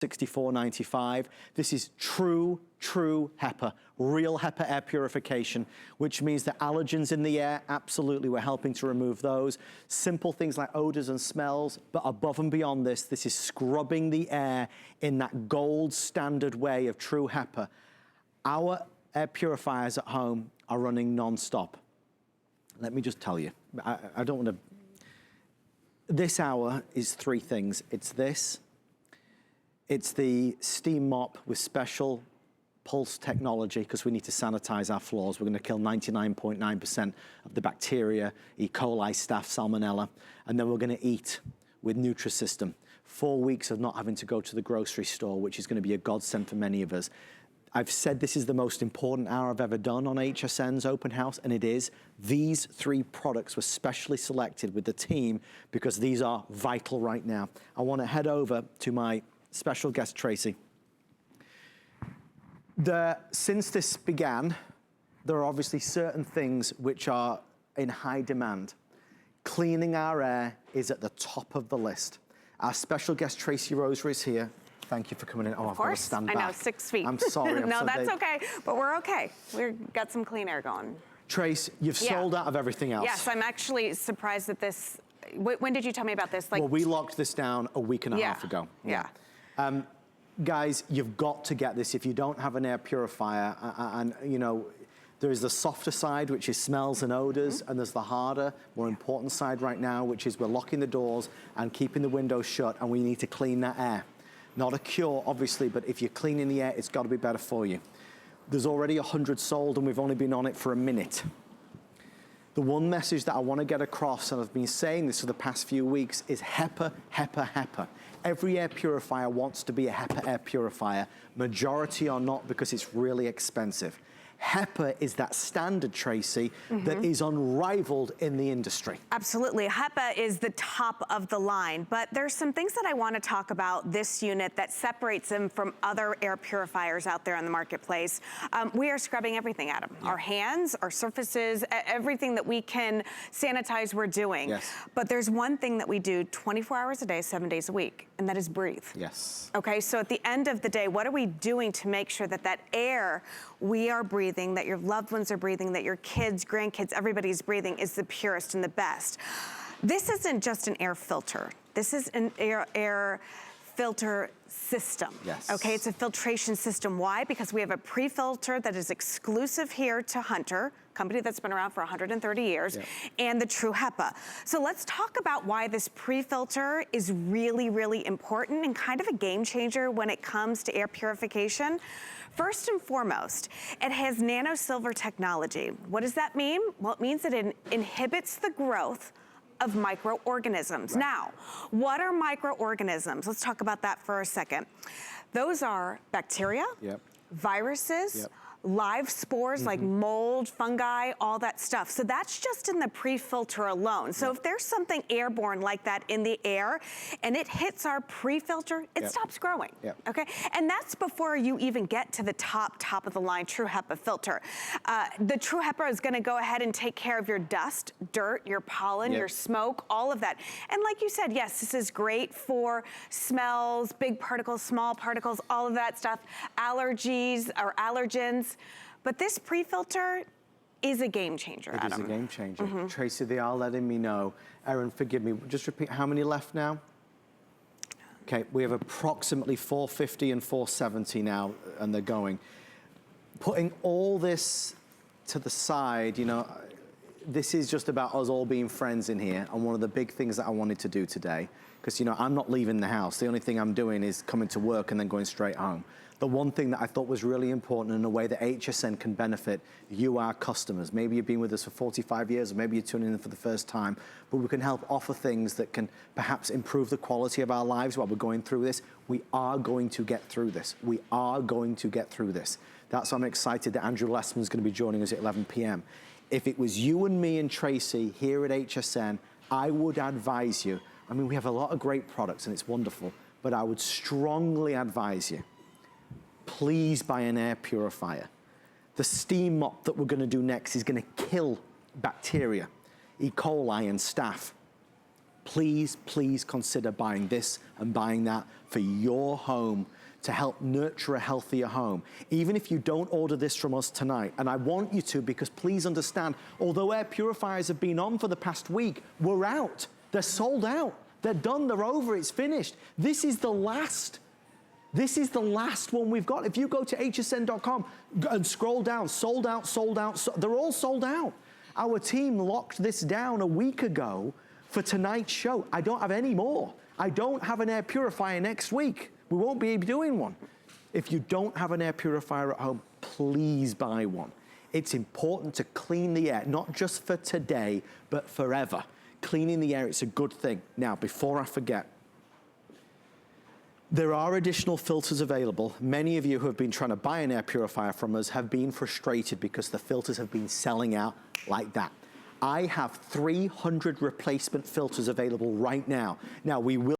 $64.95. This is True HEPA, real HEPA air purification, which means that allergens in the air, absolutely, we're helping to remove those. Simple things like odors and smells, but above and beyond this, this is scrubbing the air in that gold standard way of True HEPA. Our air purifiers at home are running non-stop. Let me just tell you, I don't want to, this hour is three things. It's this, it's the steam mop with special pulse technology, because we need to sanitize our floors. We're going to kill 99.9% of the bacteria, E. coli, staph, salmonella, and then we're going to eat with Nutrisystem. 4 weeks of not having to go to the grocery store, which is going to be a godsend for many of us. I've said this is the most important hour I've ever done on HSN's open house, and it is. These three products were specially selected with the team because these are vital right now. I want to head over to my special guest, Tracy. Since this began, there are obviously certain things which are in high demand. Cleaning our air is at the top of the list. Our special guest, Tracy Roser, is here. Thank you for coming in. Oh, of course. I've got to stand back. I know, 6 feet. I'm sorry. No, that's okay, but we're okay. We've got some clean air going. Trace, you've sold out of everything else. Yes, I'm actually surprised that this, when did you tell me about this? Well, we locked this down a week and a half ago. Yeah. Guys, you've got to get this if you don't have an air purifier. And you know, there is the softer side, which is smells and odors, and there's the harder, more important side right now, which is we're locking the doors and keeping the windows shut, and we need to clean that air. Not a cure, obviously, but if you're cleaning the air, it's got to be better for you. There's already 100 sold, and we've only been on it for a minute. The one message that I want to get across, and I've been saying this for the past few weeks, is HEPA, HEPA, HEPA. Every air purifier wants to be a HEPA air purifier. Majority are not, because it's really expensive. HEPA is that standard, Tracy, that is unrivaled in the industry. Absolutely. HEPA is the top of the line, but there's some things that I want to talk about this unit that separates them from other air purifiers out there in the marketplace. We are scrubbing everything at them. Our hands, our surfaces, everything that we can sanitize, we're doing. Yes. But there's one thing that we do 24 hours a day, 7 days a week, and that is breathe. Yes. Okay, so at the end of the day, what are we doing to make sure that that air we are breathing, that your loved ones are breathing, that your kids, grandkids, everybody's breathing is the purest and the best? This isn't just an air filter. This is an air filter system. Yes. Okay, it's a filtration system. Why? Because we have a pre-filter that is exclusive here to Hunter, company that's been around for 130 years, and the True HEPA. So let's talk about why this pre-filter is really, really important and kind of a game changer when it comes to air purification. First and foremost, it has EcoSilver technology. What does that mean? Well, it means that it inhibits the growth of microorganisms. Right. Now, what are microorganisms? Let's talk about that for a second. Those are bacteria, viruses, live spores like mold, fungi, all that stuff. So that's just in the pre-filter alone. So if there's something airborne like that in the air and it hits our pre-filter, it stops growing, okay? And that's before you even get to the top of the line True HEPA filter. The True HEPA is gonna go ahead and take care of your dust, dirt, your pollen, your smoke, all of that. And like you said, yes, this is great for smells, big particles, small particles, all of that stuff, allergies or allergens. But this pre-filter is a game changer, Adam. It is a game changer. Tracy, they are letting me know. Erin, forgive me, just repeat, how many left now? Okay, we have approximately 450 and 470 now, and they're going. Putting all this to the side, you know, this is just about us all being friends in here, and one of the big things that I wanted to do today, because, you know, I'm not leaving the house. The only thing I'm doing is coming to work and then going straight home. The one thing that I thought was really important in a way that HSN can benefit you, our customers. Maybe you've been with us for 45 years, or maybe you're tuning in for the first time, but we can help offer things that can perhaps improve the quality of our lives while we're going through this. We are going to get through this. We are going to get through this. That's why I'm excited that Andrew Lessman's gonna be joining us at 11 p.m. If it was you and me and Tracy here at HSN, I would advise you, I mean, we have a lot of great products and it's wonderful, but I would strongly advise you, please buy an air purifier. The steam mop that we're gonna do next is gonna kill bacteria, E. coli and staph. please, please consider buying this and buying that for your home to help nurture a healthier home. Even if you don't order this from us tonight, and I want you to, because please understand, although air purifiers have been on for the past week, we're out. They're sold out. They're done, they're over, it's finished. This is the last. This is the last one we've got. If you go to hsn.com and scroll down, sold out, they're all sold out. Our team locked this down a week ago for tonight's show. I don't have any more. I don't have an air purifier next week. We won't be doing one. If you don't have an air purifier at home, please buy one. It's important to clean the air, not just for today, but forever. Cleaning the air, it's a good thing. Now, before I forget, there are additional filters available. Many of you who have been trying to buy an air purifier from us have been frustrated because the filters have been selling out like that. I have 300 replacement filters available right now. Now, we will